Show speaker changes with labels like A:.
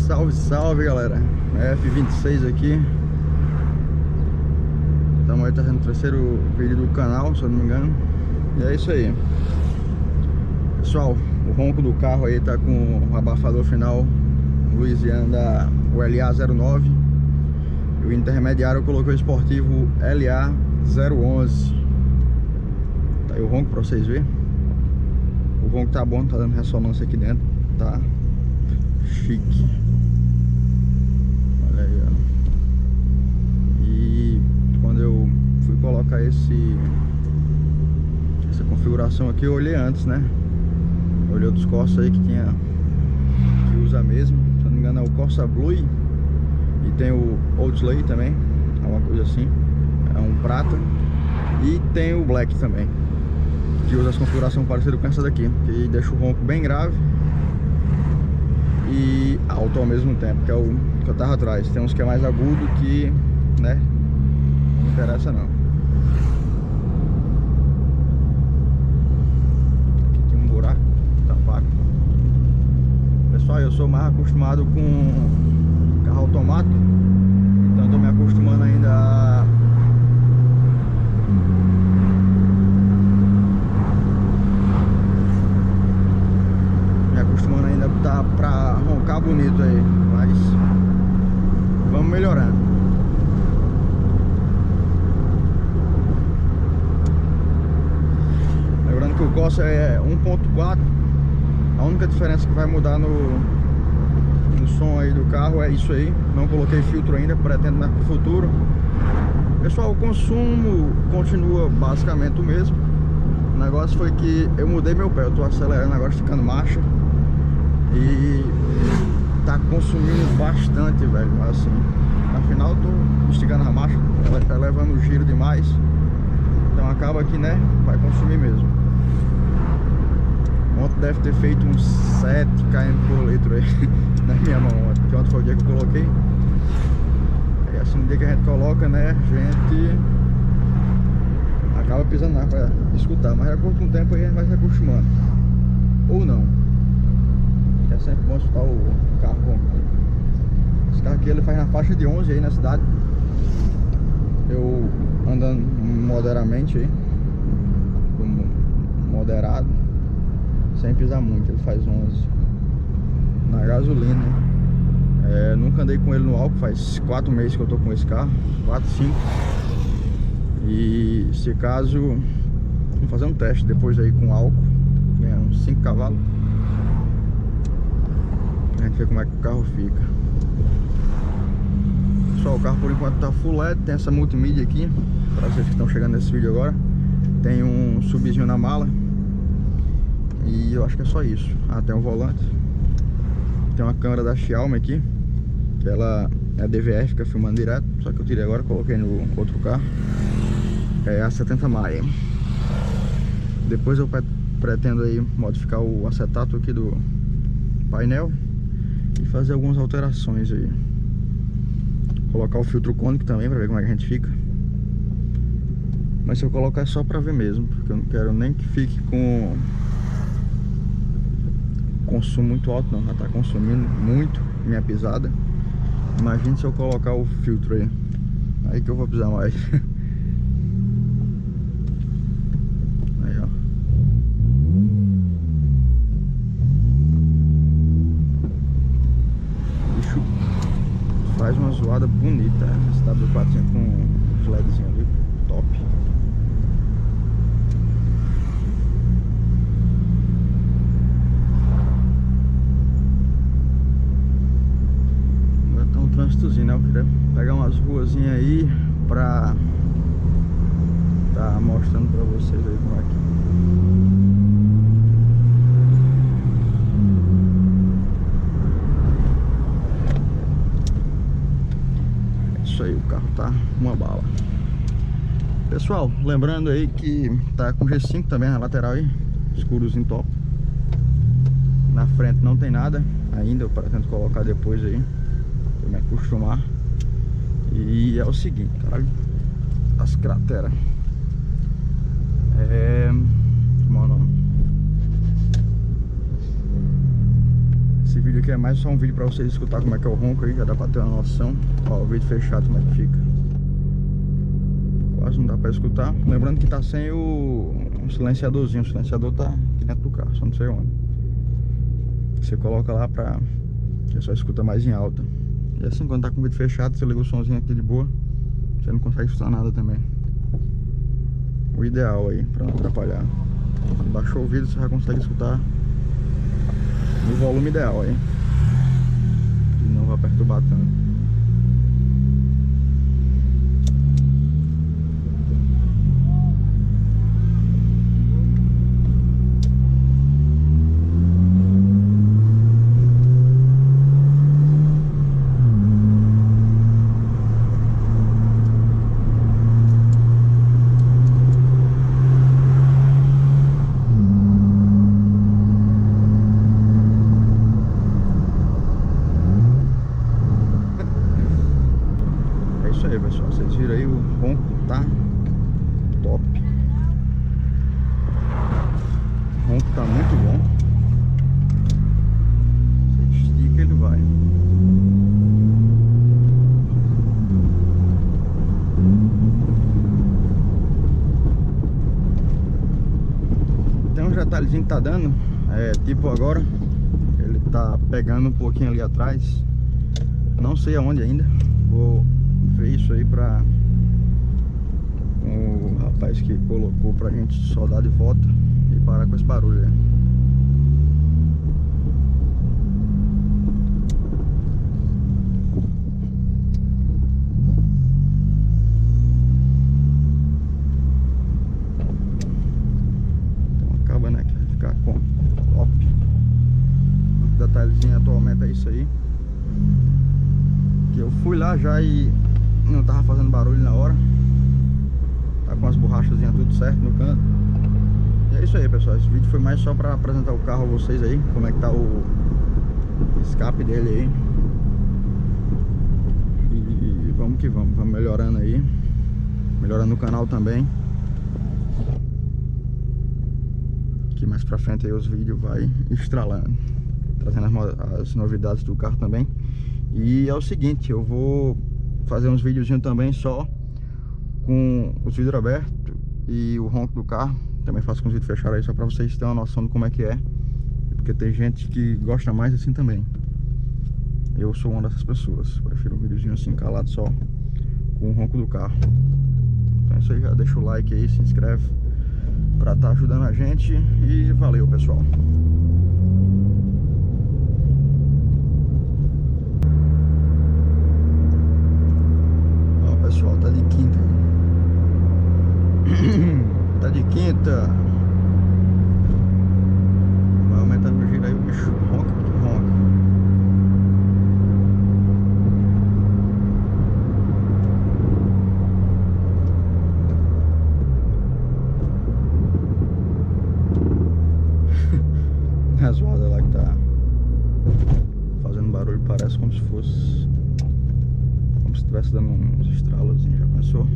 A: Salve, salve, galera. F26 aqui. Estamos aí trazendo o terceiro vídeo do canal, se eu não me engano. E é isso aí. Pessoal, o ronco do carro aí tá com o abafador final Louisiana da LA09. E o intermediário eu coloquei o esportivo LA011. Tá aí o ronco pra vocês verem. O ronco tá bom, tá dando ressonância aqui dentro. Tá chique. Olha aí, ó. E quando eu fui colocar essa configuração aqui, eu olhei antes, né? Eu olhei outros Corsa aí que usa mesmo. Se não me engano é o Corsa Blue. E tem o Oldsley também, alguma coisa assim. É um prata. E tem o Black também, que usa as configurações parecidas com essa daqui, que deixa o ronco bem grave e alto ao mesmo tempo, que é o que eu tava atrás. Tem uns que é mais agudo que, né, não interessa não. Aqui tem um buraco tapado. Pessoal, eu sou mais acostumado com carro automático, então eu tô me acostumando ainda a tá pra roncar bonito aí, mas vamos melhorando. Lembrando que o Corsa é 1.4. A única diferença que vai mudar no som aí do carro é isso aí. Não coloquei filtro ainda, pretendo mais pro futuro. Pessoal, o consumo continua basicamente o mesmo. O negócio foi que eu mudei meu pé, eu tô acelerando agora, esticando marcha. E tá consumindo bastante, velho. Assim, afinal eu tô esticando a marcha, ela tá levando o giro demais. Então acaba que, né, vai consumir mesmo. Ontem deve ter feito uns 7 km por litro aí na minha mão ontem, porque ontem foi o dia que eu coloquei. E assim, no dia que a gente coloca, né, a gente acaba pisando mais pra escutar. Mas de acordo com o tempo aí a gente vai se acostumando. Ou não. É sempre bom escutar o carro roncando. Esse carro aqui ele faz na faixa de 11 aí na cidade. Eu andando moderadamente aí, moderado, sem pisar muito. Ele faz 11 na gasolina. Nunca andei com ele no álcool, faz 4 meses que eu tô com esse carro, 4, 5. E se caso, vamos fazer um teste depois aí com álcool, ganhar uns 5 cavalos. A gente vê como é que o carro fica. Pessoal, o carro por enquanto tá full LED. Tem essa multimídia aqui, para vocês que estão chegando nesse vídeo agora. Tem um subzinho na mala. E eu acho que é só isso. Ah, tem um volante. Tem uma câmera da Xiaomi aqui, que ela é DVR, fica filmando direto. Só que eu tirei agora, coloquei no outro carro. É a 70 Maia. Depois eu pretendo aí modificar o acetato aqui do painel e fazer algumas alterações aí. Colocar o filtro cônico também para ver como é que a gente fica. Mas se eu colocar é só para ver mesmo, porque eu não quero nem que fique com consumo muito alto não. Já tá consumindo muito minha pisada. Imagine se eu colocar o filtro aí. Aí que eu vou pisar mais. Aí, ó. Faz uma zoada bonita. Esse W4 com os LEDzinhos ali, top. Agora tá um trânsitozinho, né? Eu queria pegar umas ruazinhas aí pra tá mostrando pra vocês aí como é que aí, o carro tá uma bala. Pessoal, lembrando aí que tá com G5 também na lateral aí, escurozinho top. Na frente não tem nada ainda, eu pretendo colocar depois aí, pra me acostumar. E é o seguinte, cara, as crateras. Como é o nome? Esse vídeo aqui é mais só um vídeo pra vocês escutar como é que é o ronco aí, já dá pra ter uma noção. Ó, o vídeo fechado como é que fica. Quase não dá pra escutar. Lembrando que tá sem o silenciadorzinho. O silenciador tá aqui dentro do carro, só não sei onde. Você coloca lá pra... que só escuta mais em alta. E assim, quando tá com o vídeo fechado, você liga o somzinho aqui de boa, você não consegue escutar nada também. O ideal aí, pra não atrapalhar. Quando baixou o vídeo, você já consegue escutar no volume ideal aí, e não vai perturbar tanto. É isso aí, pessoal, vocês viram aí, o ronco tá top. O ronco tá muito bom. Você estica, ele vai. Tem um detalhezinho que tá dando, tipo agora, ele tá pegando um pouquinho ali atrás. Não sei aonde ainda. Vou ver isso aí pra o rapaz que colocou pra gente soldar de volta e parar com esse barulho aí. Então acaba, né, que vai ficar com top. O detalhezinho atualmente é isso aí. Que eu fui lá já e não tava fazendo barulho na hora. Tá com as borrachazinhas tudo certo no canto. E é isso aí, pessoal. Esse vídeo foi mais só pra apresentar o carro a vocês aí, como é que tá o escape dele aí. E vamos que vamos melhorando aí, melhorando o canal também, que mais pra frente aí os vídeos vai estralando, trazendo as novidades do carro também. E é o seguinte, eu vou fazer uns videozinhos também só com os vidros abertos e o ronco do carro. Também faço com os vídeos fechados aí, só pra vocês terem uma noção de como é que é. Porque tem gente que gosta mais assim também. Eu sou uma dessas pessoas. Prefiro um videozinho assim calado só com o ronco do carro. Então é isso aí, já deixa o like aí, se inscreve pra estar ajudando a gente. E valeu, pessoal. Pessoal, tá de quinta aí. Tá de quinta. Vai aumentando o giro aí, o bicho ronca que ronca. As rodas lá que tá fazendo barulho, parece como se fosse, como se estivesse dando uns estralos, já pensou?